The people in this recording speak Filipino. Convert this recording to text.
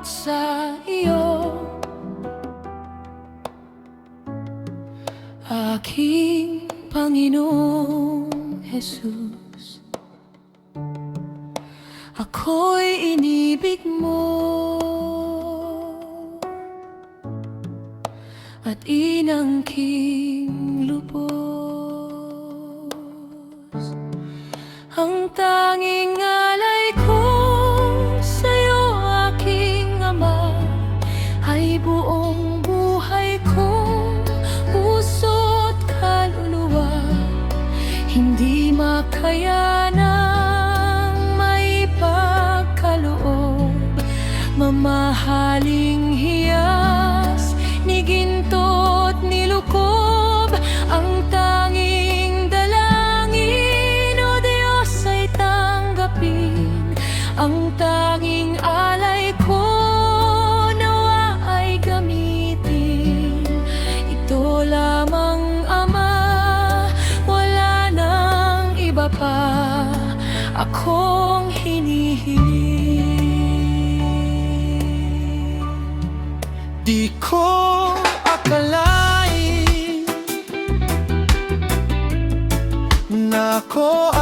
sa iyo, aking Panginoong Jesus. Ako'y inibig mo at inangking lubos. Ang tanging alay ko sa'yo, aking Ama, ay buong buhay kong puso't kaluluwa. Hindi makayanang maipagkaloob, mamahaling hiyas ni ginto't nilukob. Ang tanging dalangin, O Diyos, ay tanggapin. Ang tanging alay ko nawa ay gamitin. Ito lamang, Ama, wala nang iba pa akong hinihiling. Di ko akalain na ako